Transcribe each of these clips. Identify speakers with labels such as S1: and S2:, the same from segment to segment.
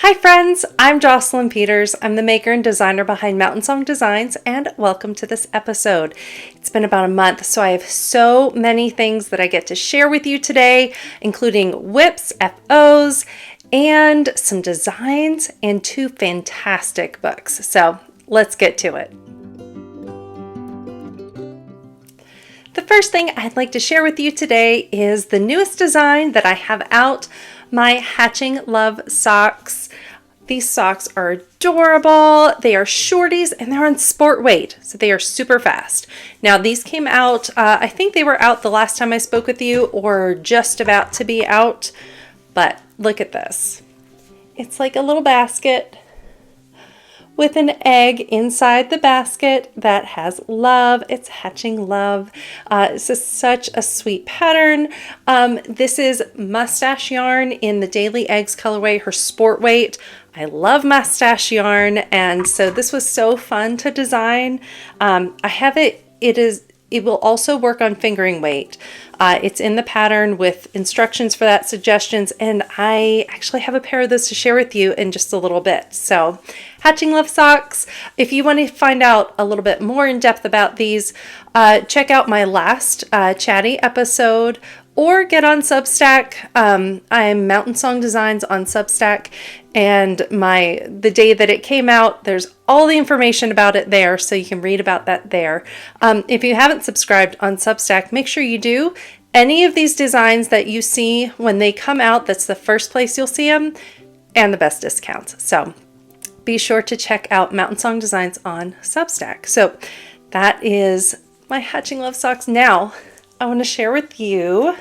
S1: Hi friends, I'm Jocelyn Peters. I'm the maker and designer behind Mountain Song Designs, and welcome to this episode. It's been about a month, so I have so many things that I get to share with you today, including whips, FOs, and some designs and two fantastic books. So let's get to it. The first thing I'd like to share with you today is the newest design that I have out, my Hatching Love socks. These socks are adorable. They are shorties and they're on sport weight, so they are super fast. Now these came out, I think they were out the last time I spoke with you or just about to be out, but look at this. It's like a little basket with an egg inside the basket that has love. It's Hatching Love. This is such a sweet pattern. This is mustache yarn in the Daily Eggs colorway, her sport weight. I love mustache yarn, and so this was so fun to design. I have it. It will also work on fingering weight. It's in the pattern with instructions for that, suggestions, and I actually have a pair of those to share with you in just a little bit. So Hatching Love socks. If you want to find out a little bit more in depth about these, check out my last chatty episode or get on Substack. I'm Mountain Song Designs on Substack, and the day that it came out, there's all the information about it there, so you can read about that there. If you haven't subscribed on Substack, make sure you do. Any of these designs that you see when they come out, that's the first place you'll see them, and the best discounts. So be sure to check out Mountain Song Designs on Substack. So that is my Hatching Love socks. Now, I want to share with you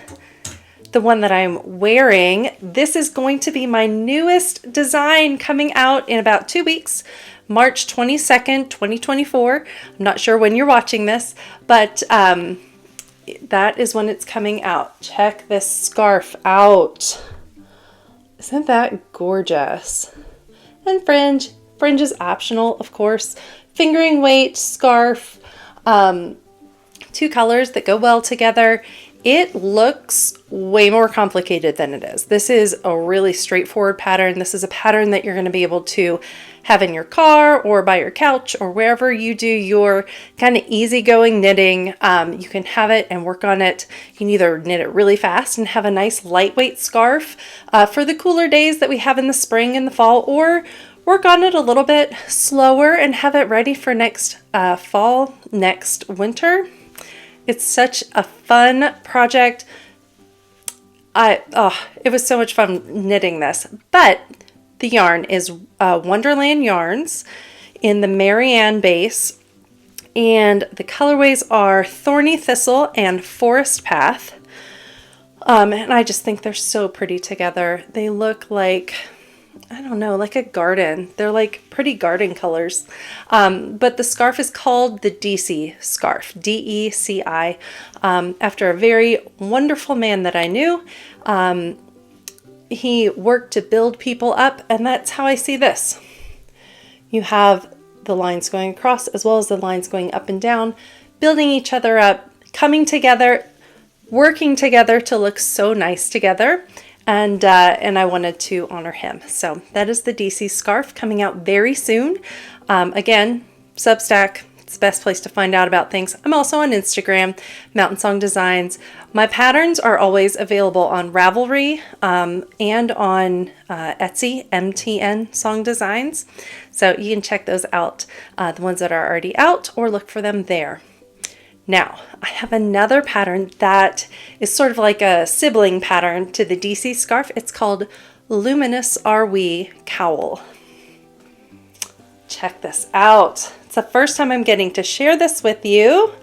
S1: the one that I'm wearing. This is going to be my newest design coming out in about 2 weeks, March 22nd, 2024. I'm not sure when you're watching this, but that is when it's coming out. Check this scarf out. Isn't that gorgeous? And fringe. Fringe is optional, of course. Fingering weight, scarf, two colors that go well together. It looks way more complicated than it is. This is a really straightforward pattern. This is a pattern that you're going to be able to have in your car or by your couch or wherever you do your kind of easygoing knitting. You can have it and work on it. You can either knit it really fast and have a nice lightweight scarf for the cooler days that we have in the spring and the fall, or work on it a little bit slower and have it ready for next fall, next winter. It's such a fun project. It was so much fun knitting this. But the yarn is Wonderland yarns in the Marianne base, and the colorways are Thorny Thistle and Forest Path. And I just think they're so pretty together. They look like, I don't know, like a garden. They're like pretty garden colors. But the scarf is called the Deci Scarf, D-E-C-I, after a very wonderful man that I knew. He worked to build people up, and that's how I see this. You have the lines going across as well as the lines going up and down, building each other up, coming together, working together to look so nice together. And I wanted to honor him. So that is the Deci Scarf coming out very soon. Again, Substack, it's the best place to find out about things. I'm also on Instagram, Mountain Song Designs. My patterns are always available on Ravelry and on Etsy, MTN Song Designs. So you can check those out, the ones that are already out, or look for them there. Now, I have another pattern that is sort of like a sibling pattern to the Deci Scarf. It's called Luminous Are We Cowl. Check this out. It's the first time I'm getting to share this with you.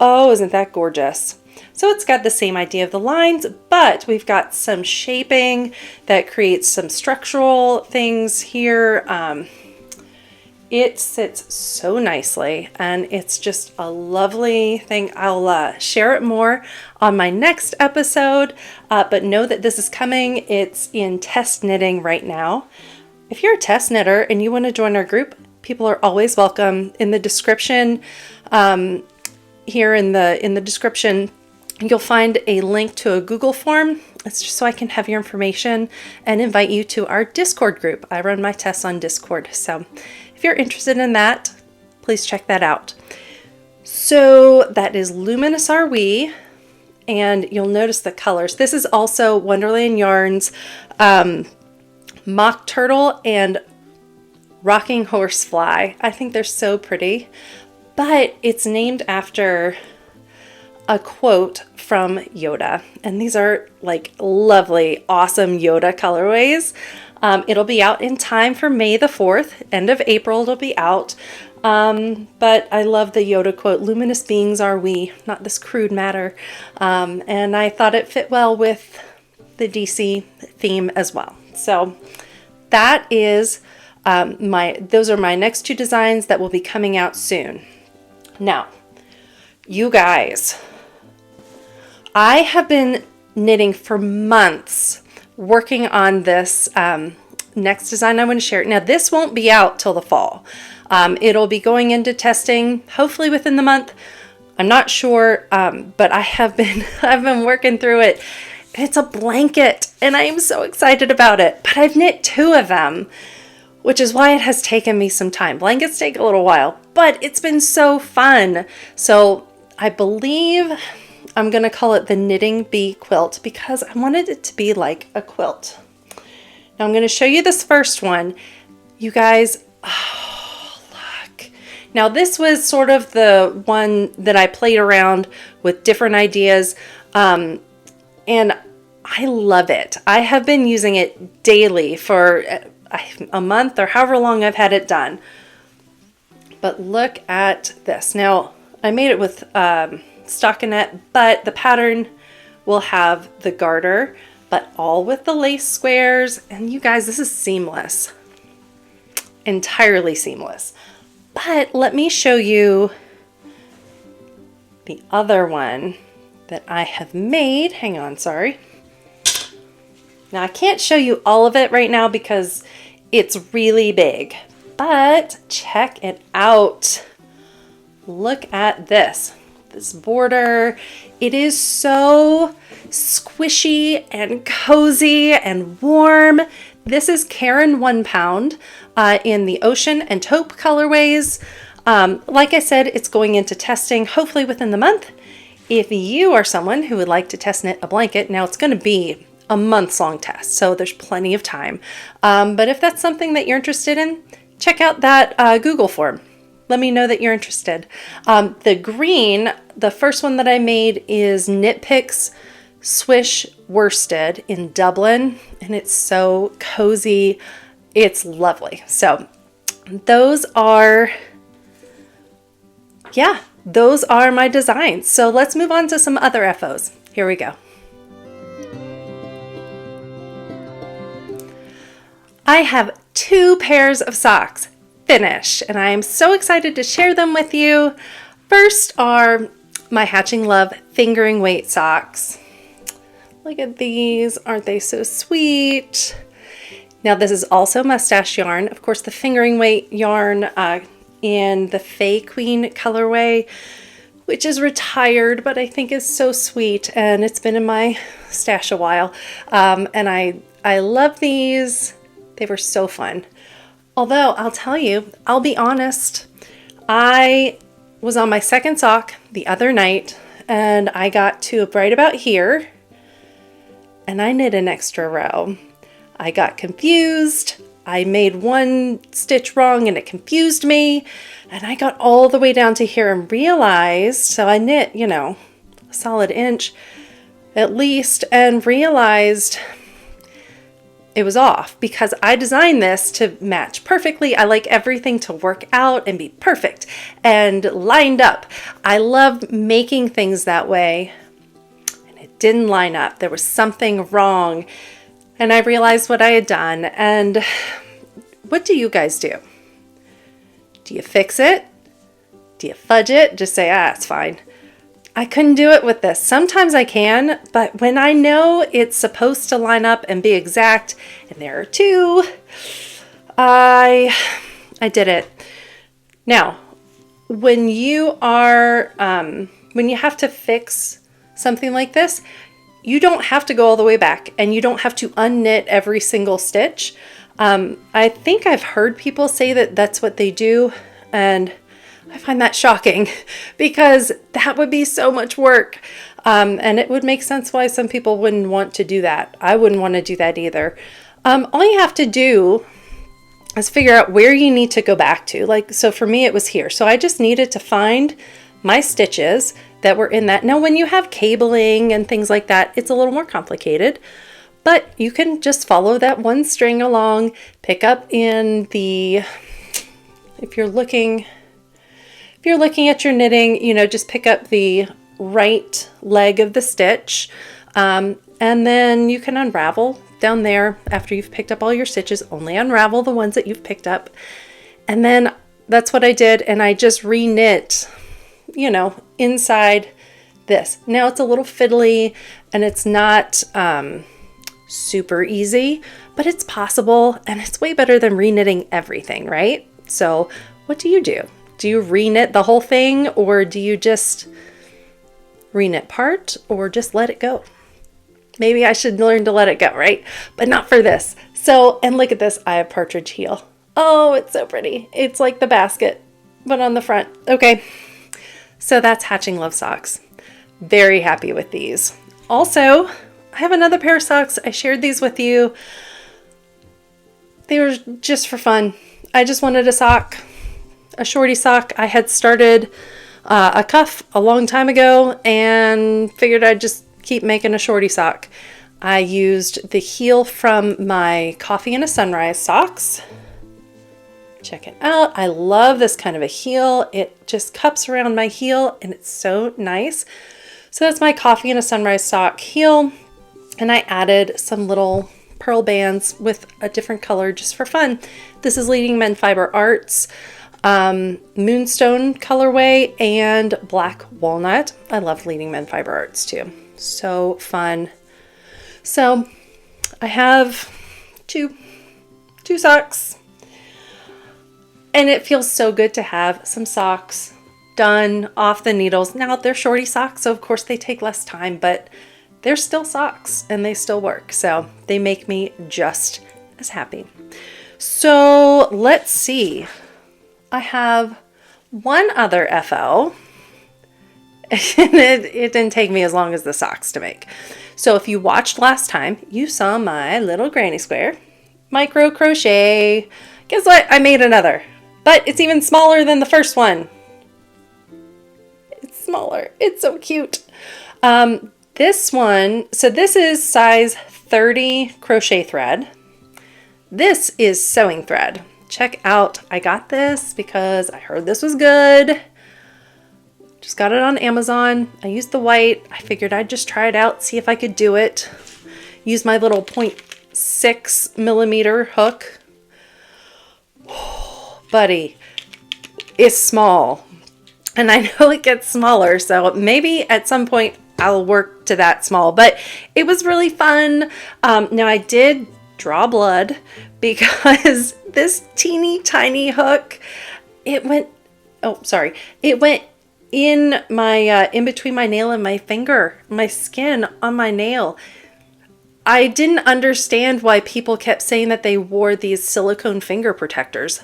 S1: Oh, isn't that gorgeous? So it's got the same idea of the lines, but we've got some shaping that creates some structural things here. It sits so nicely, and it's just a lovely thing. I'll share it more on my next episode, but know that this is coming. It's in test knitting right now. If you're a test knitter and you want to join our group, people are always welcome. In the description, here in the description, you'll find a link to a Google form. It's just so I can have your information and invite you to our Discord group. I run my tests on Discord. So if you're interested in that, please check that out. So that is Luminous Are We. And you'll notice the colors. This is also Wonderland Yarns Mock Turtle and Rocking Horsefly. I think they're so pretty. But it's named after a quote from Yoda. And these are like lovely, awesome Yoda colorways. It'll be out in time for May the 4th. End of April it'll be out. But I love the Yoda quote, "Luminous beings are we, not this crude matter." And I thought it fit well with the DC theme as well. So that is those are my next two designs that will be coming out soon. Now, you guys, I have been knitting for months, working on this next design I want to share. Now, this won't be out till the fall. It'll be going into testing hopefully within the month. I'm not sure, but I've been working through it. It's a blanket and I am so excited about it, but I've knit two of them, which is why it has taken me some time. Blankets take a little while, but it's been so fun. So I believe I'm going to call it the Knitting Bee Quilt because I wanted it to be like a quilt. Now I'm going to show you this first one. You guys, oh, look. Now this was sort of the one that I played around with different ideas, and I love it. I have been using it daily for a month or however long I've had it done. But look at this. Now I made it with stockinette, but the pattern will have the garter, but all with the lace squares. And you guys, this is seamless, entirely seamless. But let me show you the other one that I have made. Hang on, sorry. Now I can't show you all of it right now because it's really big, but check it out. Look at this border. It is so squishy and cozy and warm. This is Caron 1 pound in the Ocean and Taupe colorways. Like I said, it's going into testing hopefully within the month. If you are someone who would like to test knit a blanket, now it's going to be a months-long test, so there's plenty of time. But if that's something that you're interested in, check out that Google form. Let me know that you're interested. The green, the first one that I made is Knit Picks Swish Worsted in Dublin, and it's so cozy. It's lovely. So those are my designs. So let's move on to some other FOs. Here we go. I have 2 pairs of socks finished, and I am so excited to share them with you. First are my Hatching Love fingering weight socks. Look at these, aren't they so sweet? Now this is also mustache yarn, of course the fingering weight yarn in the Fay Queen colorway, which is retired, but I think is so sweet, and it's been in my stash a while. And I love these. They were so fun. Although I'll tell you, I'll be honest, I was on my second sock the other night and I got to right about here and I knit an extra row. I got confused. I made one stitch wrong and it confused me. And I got all the way down to here and realized, so I knit, a solid inch at least, and realized it was off because I designed this to match perfectly. I like everything to work out and be perfect and lined up. I love making things that way, and it didn't line up. There was something wrong, and I realized what I had done. And what do you guys do? Do you fix it? Do you fudge it? Just say, it's fine. I couldn't do it with this. Sometimes I can, but when I know it's supposed to line up and be exact, and there are 2, I did it. Now, when you are, when you have to fix something like this, you don't have to go all the way back, and you don't have to unknit every single stitch. I think I've heard people say that that's what they do, and I find that shocking because that would be so much work. And it would make sense why some people wouldn't want to do that. I wouldn't want to do that either. All you have to do is figure out where you need to go back to. Like, so for me, it was here. So I just needed to find my stitches that were in that. Now, when you have cabling and things like that, it's a little more complicated, but you can just follow that one string along, pick up in the, if you're looking at your knitting, you know, just pick up the right leg of the stitch, and then you can unravel down there after you've picked up all your stitches. Only unravel the ones that you've picked up, and then that's what I did, and I just re-knit, you know, inside this. Now it's a little fiddly and it's not super easy, but it's possible, and it's way better than re-knitting everything, right? So what do? Do you re-knit the whole thing, or do you just re-knit part, or just let it go? Maybe I should learn to let it go, right? But not for this. So, and look at this, I have partridge heel. Oh, it's so pretty. It's like the basket, but on the front. Okay, so that's Hatching Love socks. Very happy with these. Also, I have another pair of socks. I shared these with you. They were just for fun. I just wanted a sock. A shorty sock. I had started a cuff a long time ago and figured I'd just keep making a shorty sock. I used the heel from my Coffee and a Sunrise socks. Check it out. I love this kind of a heel. It just cups around my heel and it's so nice. So that's my Coffee and a Sunrise sock heel. And I added some little pearl bands with a different color just for fun. This is Leading Men Fiber Arts. Moonstone colorway and black walnut. I love Leading Men Fiber Arts too. So fun. So I have two socks, and it feels so good to have some socks done off the needles. Now they're shorty socks, so of course they take less time, but they're still socks and they still work. So they make me just as happy. So let's see. I have one other FO, and it didn't take me as long as the socks to make. So if you watched last time, you saw my little granny square micro crochet. Guess what? I made another, but it's even smaller than the first one. It's smaller. It's so cute. This one, so this is size 30 crochet thread. This is sewing thread. Check out, I got this because I heard this was good. Just got it on Amazon. I used the white. I figured I'd just try it out, see if I could do it. Use my little 0.6 millimeter hook. Oh, buddy, it's small. And I know it gets smaller, so maybe at some point I'll work to that small. But it was really fun. Now I did draw blood because this teeny tiny hook, it went in my in between my nail and my finger, my skin on my nail. I didn't understand why people kept saying that they wore these silicone finger protectors.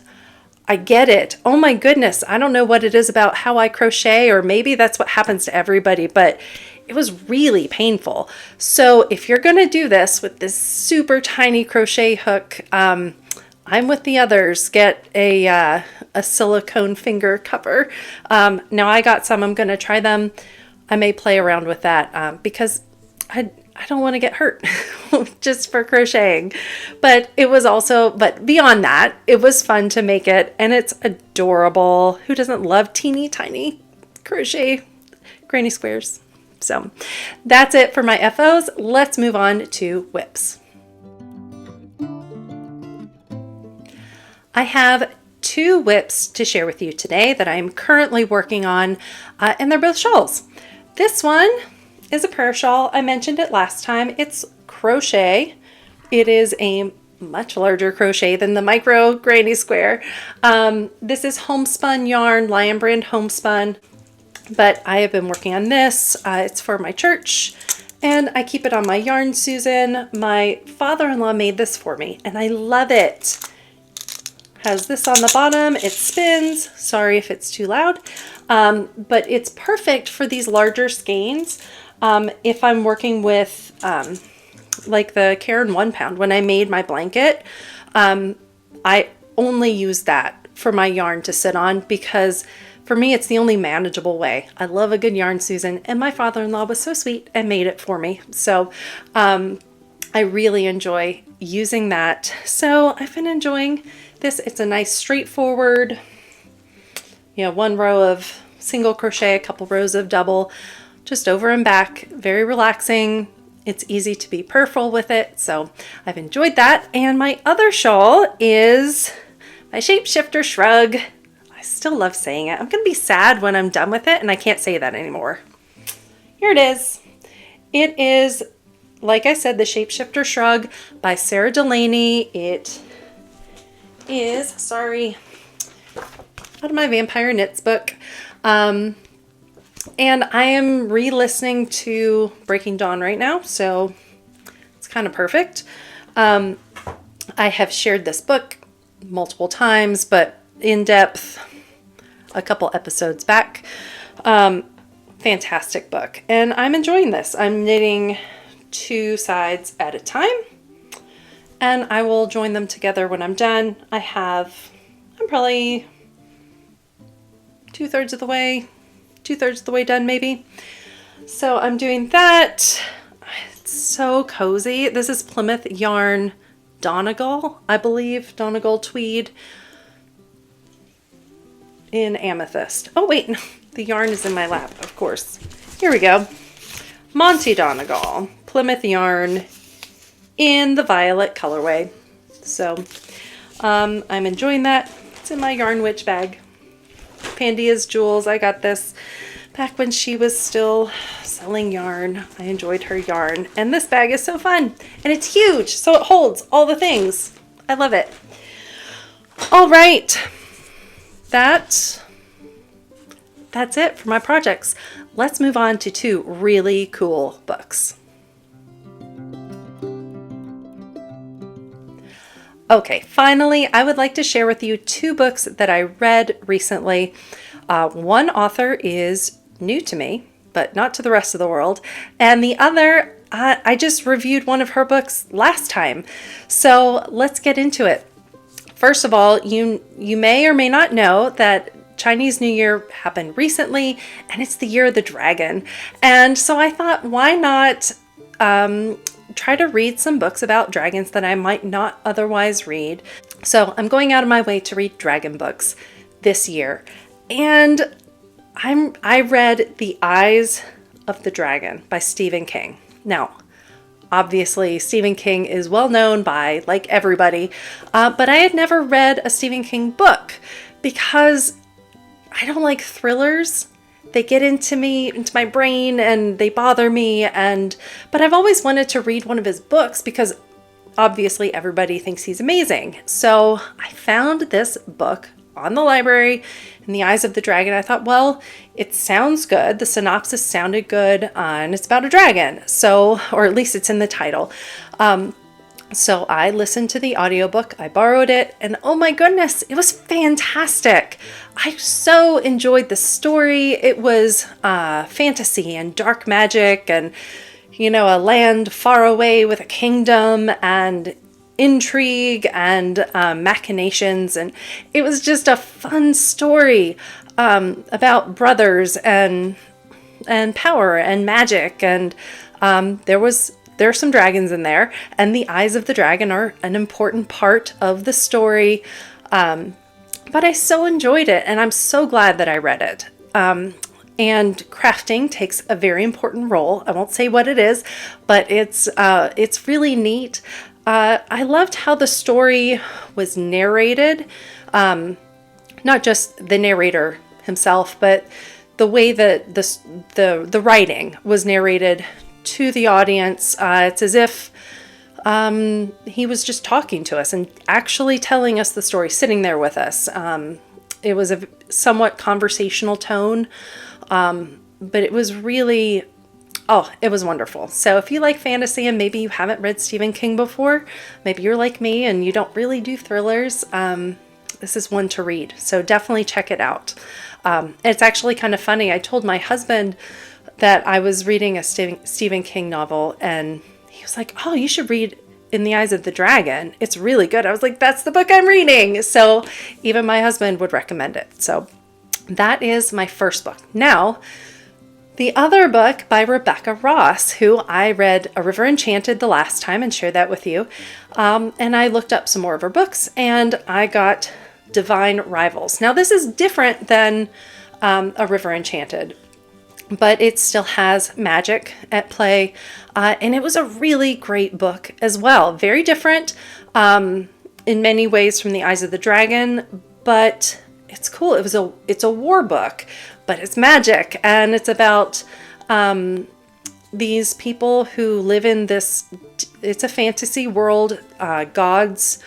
S1: I get it. Oh my goodness. I don't know what it is about how I crochet, or maybe that's what happens to everybody, but it was really painful. So if you're going to do this with this super tiny crochet hook, I'm with the others. Get a silicone finger cover. Now I got some. I'm going to try them. I may play around with that because I don't want to get hurt just for crocheting. But it was also, but beyond that, it was fun to make it, and it's adorable. Who doesn't love teeny tiny crochet granny squares? So that's it for my FOs. Let's move on to whips. I have two whips to share with you today that I'm currently working on, and they're both shawls. This one is a prayer shawl. I mentioned it last time. It's crochet. It is a much larger crochet than the micro granny square. This is homespun yarn, Lion Brand homespun, but I have been working on this. It's for my church, And I keep it on my yarn, Susan. My father-in-law made this for me, and I love it. Has this on the bottom, it spins. Sorry if it's too loud, but it's perfect for these larger skeins. If I'm working with like the Caron 1 pound, when I made my blanket, I only use that for my yarn to sit on because for me, it's the only manageable way. I love a good yarn, Susan, and my father-in-law was so sweet and made it for me. So I really enjoy using that. So I've been enjoying this. It's a nice straightforward, you know, 1 row of single crochet, a couple rows of double, just over and back, very relaxing. It's easy to be purful with it. So I've enjoyed that. And my other shawl is my Shapeshifter Shrug. I still love saying it. I'm going to be sad when I'm done with it and I can't say that anymore. Here it is. It is, like I said, the Shapeshifter Shrug by Sara Delaney. It is, sorry, out of my Vampire Knits book. And I am re-listening to Breaking Dawn right now, so it's kind of perfect. I have shared this book multiple times, but in depth a couple episodes back. Fantastic book, and I'm enjoying this. I'm knitting 2 sides at a time, and I will join them together when I'm done. I'm probably 2/3 of the way done maybe. So I'm doing that. It's so cozy. This is Plymouth yarn Donegal, I believe, Donegal tweed in amethyst. Oh wait, no, the yarn is in my lap, of course. Here we go. Monty Donegal, Plymouth yarn in the violet colorway. So I'm enjoying that. It's in my Yarn Witch bag. Pandia's Jewels, I got this back when she was still selling yarn. I enjoyed her yarn, and this bag is so fun, and it's huge, so it holds all the things. I love it. All right, that's it for my projects. Let's move on to 2 really cool books. Okay, finally, I would like to share with you 2 books that I read recently. One author is new to me, but not to the rest of the world. And the other, I just reviewed one of her books last time. So let's get into it. First of all, you may or may not know that Chinese New Year happened recently, and it's the Year of the Dragon. And so I thought, why not try to read some books about dragons that I might not otherwise read. So I'm going out of my way to read dragon books this year. And I read The Eyes of the Dragon by Stephen King. Now, obviously Stephen King is well known by like everybody, but I had never read a Stephen King book because I don't like thrillers. They get into my brain, and they bother me. But I've always wanted to read one of his books because obviously everybody thinks he's amazing. So I found this book on the library, In the Eyes of the Dragon. I thought, well, it sounds good. The synopsis sounded good, and it's about a dragon. So, or at least it's in the title. So I listened to the audiobook, I borrowed it, and oh my goodness, it was fantastic. I so enjoyed the story. It was fantasy and dark magic and, you know, a land far away with a kingdom and intrigue and machinations. And it was just a fun story about brothers and power and magic. And there's some dragons in there, and the eyes of the dragon are an important part of the story. But I so enjoyed it, and I'm so glad that I read it. And crafting takes a very important role. I won't say what it is, but it's really neat. I loved how the story was narrated, not just the narrator himself, but the way that the writing was narrated to the audience. It's as if he was just talking to us and actually telling us the story, sitting there with us. It was a somewhat conversational tone, but it was really Oh, it was wonderful. So if you like fantasy and maybe you haven't read Stephen King before, maybe you're like me and you don't really do thrillers, this is one to read. So definitely check it out. It's actually kind of funny. I told my husband that I was reading a Stephen King novel, and he was like, oh, you should read In the Eyes of the Dragon. It's really good. I was like, that's the book I'm reading. So even my husband would recommend it. So that is my first book. Now, the other book by Rebecca Ross, who I read A River Enchanted the last time and shared that with you. And I looked up some more of her books and I got Divine Rivals. Now this is different than A River Enchanted, but it still has magic at play. And it was a really great book as well. Very different in many ways from The Eyes of the Dragon, but it's cool. It's a war book, but it's magic, and it's about these people who live in this, it's a fantasy world, gods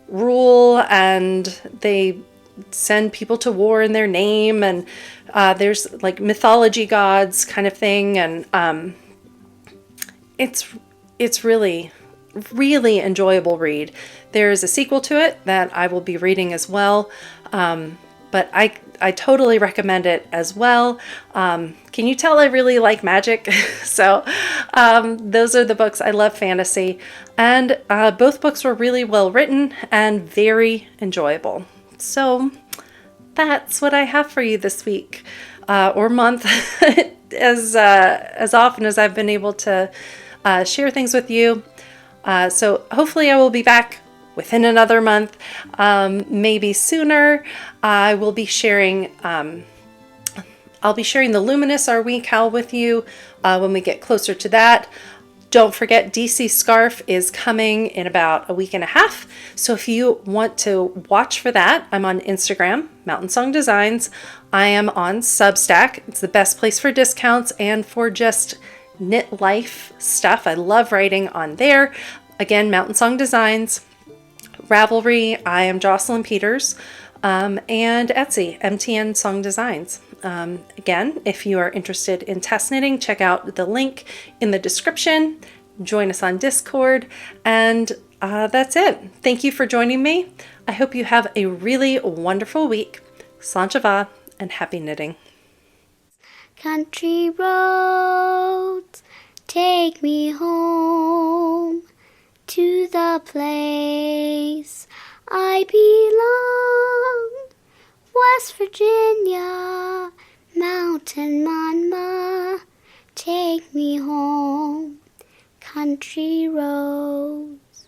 S1: rule, and they send people to war in their name, and there's like mythology gods kind of thing, and it's really enjoyable read. There's a sequel to it that I will be reading as well, but I totally recommend it as well. Can you tell I really like magic? So those are the books. I love fantasy, and both books were really well written and very enjoyable. So that's what I have for you this week or month, as often as I've been able to share things with you. So hopefully I will be back within another month, maybe sooner. I will be sharing, I'll be sharing the Luminous Are We Cowl with you when we get closer to that. Don't forget, Deci Scarf is coming in about a week and a half. So if you want to watch for that, I'm on Instagram, Mountain Song Designs. I am on Substack. It's the best place for discounts and for just knit life stuff. I love writing on there. Again, Mountain Song Designs. Ravelry, I am Jocelyn Peters, and Etsy, MTN Song Designs. Again, if you are interested in test knitting, check out the link in the description. Join us on Discord, and that's it. Thank you for joining me. I hope you have a really wonderful week. Sláinte and happy knitting.
S2: Country roads, take me home to the place I belong, West Virginia, Mountain Mama, take me home, country roads.